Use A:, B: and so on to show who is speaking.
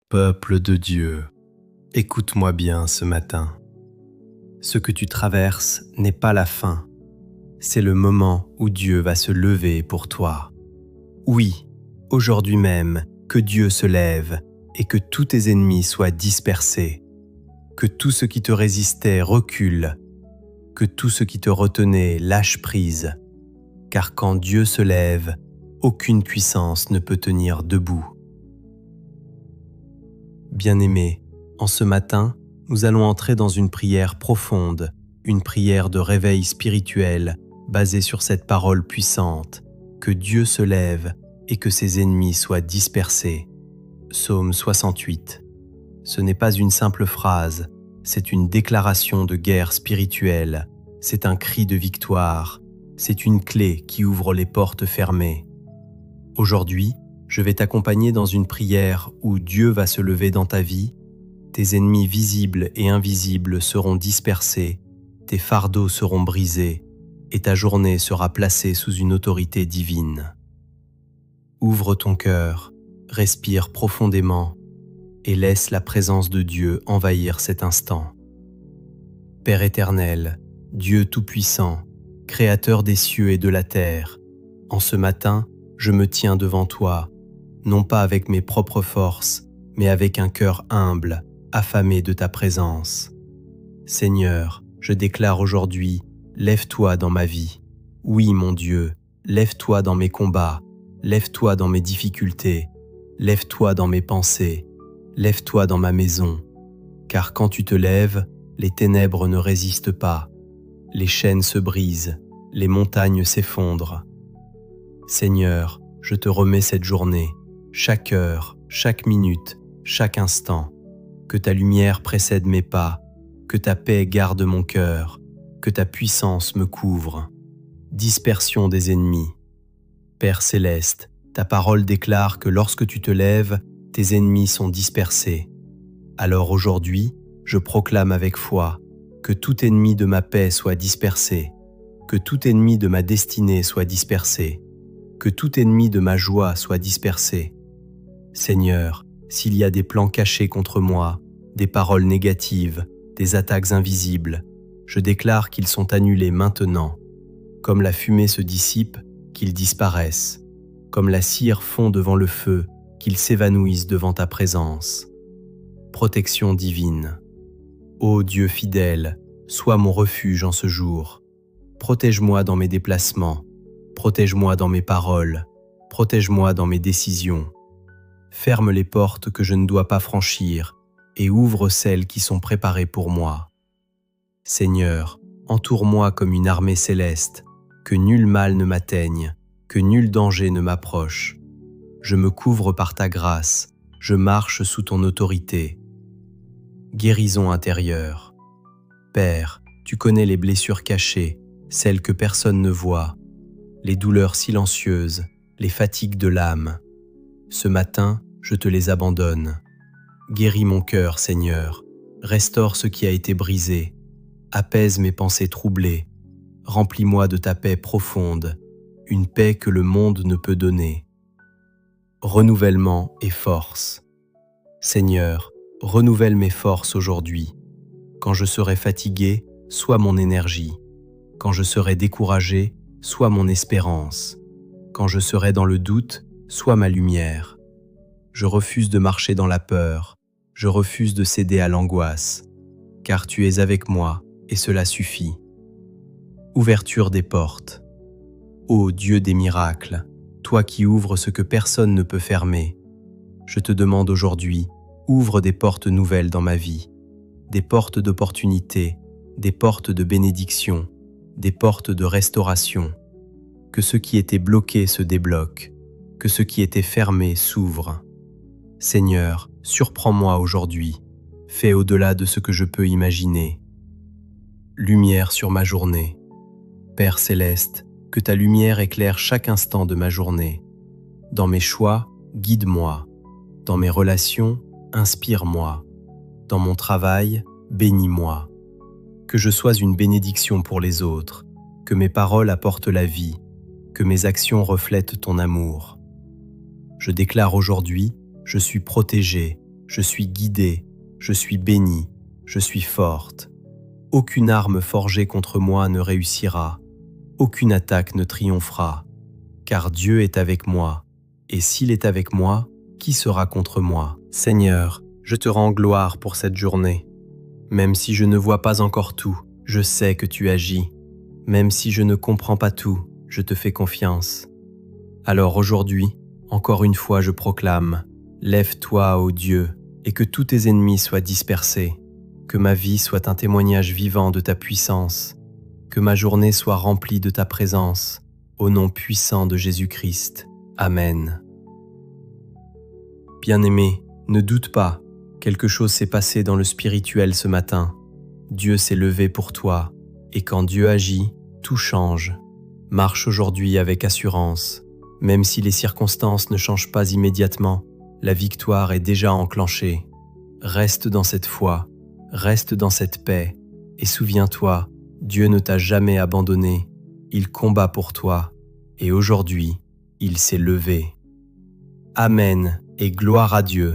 A: Peuple de Dieu, écoute-moi bien ce matin. Ce que tu traverses n'est pas la fin, c'est le moment où Dieu va se lever pour toi. Oui, aujourd'hui même, que Dieu se lève et que tous tes ennemis soient dispersés, que tout ce qui te résistait recule, que tout ce qui te retenait lâche prise, car quand Dieu se lève, aucune puissance ne peut tenir debout. Bien-aimés, en ce matin, nous allons entrer dans une prière profonde, une prière de réveil spirituel basée sur cette parole puissante, que Dieu se lève et que ses ennemis soient dispersés. Psaume 68. Ce n'est pas une simple phrase, c'est une déclaration de guerre spirituelle, c'est un cri de victoire, c'est une clé qui ouvre les portes fermées. Aujourd'hui, je vais t'accompagner dans une prière où Dieu va se lever dans ta vie, tes ennemis visibles et invisibles seront dispersés, tes fardeaux seront brisés et ta journée sera placée sous une autorité divine. Ouvre ton cœur, respire profondément et laisse la présence de Dieu envahir cet instant. Père éternel, Dieu tout-puissant, Créateur des cieux et de la terre, en ce matin, je me tiens devant toi, non pas avec mes propres forces, mais avec un cœur humble, affamé de ta présence. Seigneur, je déclare aujourd'hui, lève-toi dans ma vie. Oui, mon Dieu, lève-toi dans mes combats, lève-toi dans mes difficultés, lève-toi dans mes pensées, lève-toi dans ma maison. Car quand tu te lèves, les ténèbres ne résistent pas, les chaînes se brisent, les montagnes s'effondrent. Seigneur, je te remets cette journée, chaque heure, chaque minute, chaque instant. Que ta lumière précède mes pas, que ta paix garde mon cœur, que ta puissance me couvre. Dispersion des ennemis. Père céleste, ta parole déclare que lorsque tu te lèves, tes ennemis sont dispersés. Alors aujourd'hui, je proclame avec foi que tout ennemi de ma paix soit dispersé, que tout ennemi de ma destinée soit dispersé, que tout ennemi de ma joie soit dispersé. Seigneur, s'il y a des plans cachés contre moi, des paroles négatives, des attaques invisibles, je déclare qu'ils sont annulés maintenant. Comme la fumée se dissipe, qu'ils disparaissent. Comme la cire fond devant le feu, qu'ils s'évanouissent devant ta présence. Protection divine. Ô Dieu fidèle, sois mon refuge en ce jour. Protège-moi dans mes déplacements, protège-moi dans mes paroles, protège-moi dans mes décisions. Ferme les portes que je ne dois pas franchir et ouvre celles qui sont préparées pour moi. Seigneur, entoure-moi comme une armée céleste, que nul mal ne m'atteigne, que nul danger ne m'approche. Je me couvre par ta grâce, je marche sous ton autorité. Guérison intérieure. Père, tu connais les blessures cachées, celles que personne ne voit, les douleurs silencieuses, les fatigues de l'âme. Ce matin, je te les abandonne. Guéris mon cœur, Seigneur, restaure ce qui a été brisé, apaise mes pensées troublées, remplis-moi de ta paix profonde, une paix que le monde ne peut donner. Renouvellement et force. Seigneur, renouvelle mes forces aujourd'hui. Quand je serai fatigué, sois mon énergie. Quand je serai découragé, sois mon espérance. Quand je serai dans le doute, sois ma lumière. Je refuse de marcher dans la peur, je refuse de céder à l'angoisse, car tu es avec moi et cela suffit. Ouverture des portes. Ô Dieu des miracles, toi qui ouvres ce que personne ne peut fermer, je te demande aujourd'hui, ouvre des portes nouvelles dans ma vie, des portes d'opportunité, des portes de bénédiction, des portes de restauration. Que ce qui était bloqué se débloque, que ce qui était fermé s'ouvre. Seigneur, surprends-moi aujourd'hui, fais au-delà de ce que je peux imaginer. Lumière sur ma journée. Père céleste, que ta lumière éclaire chaque instant de ma journée. Dans mes choix, guide-moi. Dans mes relations, inspire-moi. Dans mon travail, bénis-moi. Que je sois une bénédiction pour les autres, que mes paroles apportent la vie, que mes actions reflètent ton amour. Je déclare aujourd'hui, je suis protégé, Je suis guidée, je suis bénie, je suis forte. Aucune arme forgée contre moi ne réussira, aucune attaque ne triomphera, car Dieu est avec moi, et s'il est avec moi, qui sera contre moi? Seigneur, je te rends gloire pour cette journée. Même si je ne vois pas encore tout, je sais que tu agis. Même si je ne comprends pas tout, je te fais confiance. Alors aujourd'hui, encore une fois je proclame, lève-toi, ô Dieu, et que tous tes ennemis soient dispersés. Que ma vie soit un témoignage vivant de ta puissance. Que ma journée soit remplie de ta présence. Au nom puissant de Jésus-Christ. Amen. Bien-aimé, ne doute pas, quelque chose s'est passé dans le spirituel ce matin. Dieu s'est levé pour toi, et quand Dieu agit, tout change. Marche aujourd'hui avec assurance. Même si les circonstances ne changent pas immédiatement, la victoire est déjà enclenchée. Reste dans cette foi, reste dans cette paix, et souviens-toi, Dieu ne t'a jamais abandonné. Il combat pour toi, et aujourd'hui, il s'est levé. Amen, et gloire à Dieu.